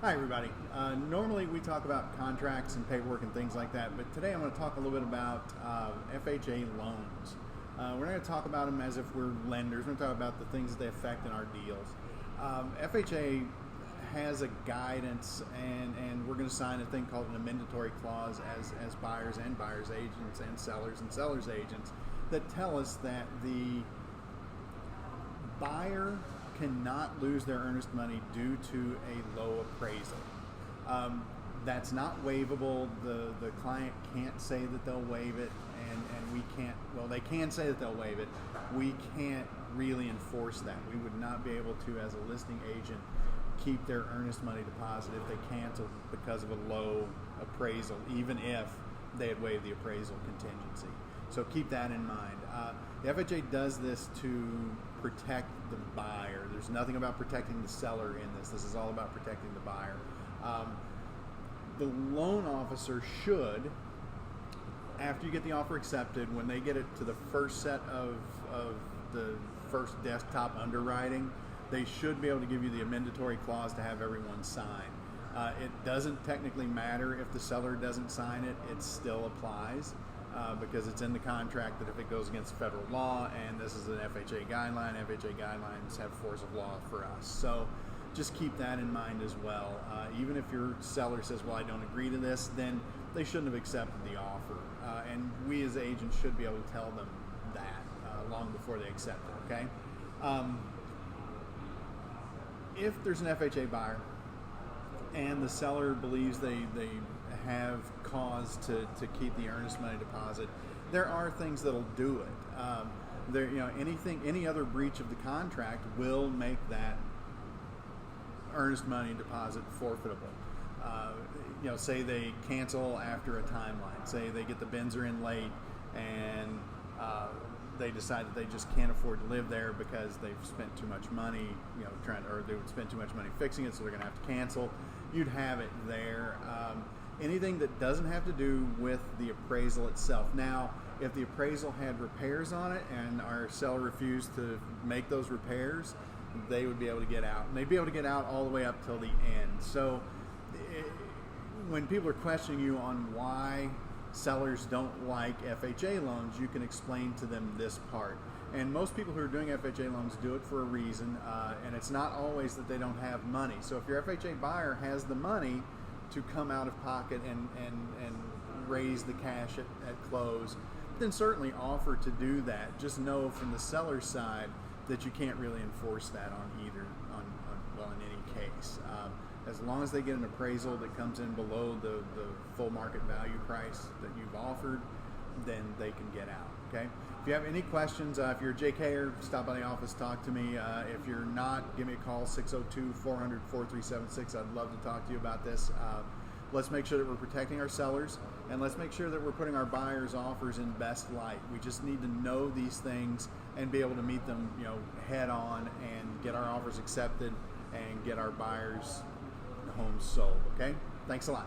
Hi everybody. Normally we talk about contracts and paperwork and things like that, but today I'm going to talk a little bit about FHA loans. We're not going to talk about them as if we're lenders. We're going to talk about the things that they affect in our deals. FHA has a guidance, and we're going to sign a thing called an amendatory clause as buyers and buyers agents and sellers agents that tell us that the buyer cannot lose their earnest money due to a low appraisal. That's not waivable. The client can't say that they'll waive it, and we can't, well, they can say that they'll waive it. We can't really enforce that. We would not be able to, as a listing agent, keep their earnest money deposit if they cancel because of a low appraisal, even if they had waived the appraisal contingency. So keep that in mind. The FHA does this to protect the buyer. There's nothing about protecting the seller in this. This is all about protecting the buyer. The loan officer should, after you get the offer accepted, when they get it to the first set of the first desktop underwriting, they should be able to give you the amendatory clause to have everyone sign. It doesn't technically matter if the seller doesn't sign it. It still applies. Because it's in the contract that if it goes against federal law, and this is an FHA guideline, FHA guidelines have force of law for us. So just keep that in mind as well. Even if your seller says, well, I don't agree to this, then they shouldn't have accepted the offer. And we as agents should be able to tell them that long before they accept it, okay? If there's an FHA buyer and the seller believes they have cause to keep the earnest money deposit, there are things that'll do it. Any other breach of the contract will make that earnest money deposit forfeitable. Say they cancel after a timeline. Say they get the Benzer in late and they decide that they just can't afford to live there because they've spent too much money, or they would spend too much money fixing it, so they're going to have to cancel. You'd have it there. Anything that doesn't have to do with the appraisal itself. Now, if the appraisal had repairs on it and our seller refused to make those repairs, they would be able to get out. And they'd be able to get out all the way up till the end. So when people are questioning you on why sellers don't like FHA loans, you can explain to them this part. And most people who are doing FHA loans do it for a reason, and it's not always that they don't have money. So if your FHA buyer has the money to come out of pocket and raise the cash at close, then certainly offer to do that. Just know from the seller's side that you can't really enforce that on in any case. As long as they get an appraisal that comes in below the full market value price that you've offered, then they can get out, okay? If you have any questions, if you're a JKer, stop by the office, talk to me. If you're not, give me a call, 602-400-4376. I'd love to talk to you about this. Let's make sure that we're protecting our sellers, and let's make sure that we're putting our buyers' offers in best light. We just need to know these things and be able to meet them, head on, and get our offers accepted and get our buyers' homes sold, okay? Thanks a lot.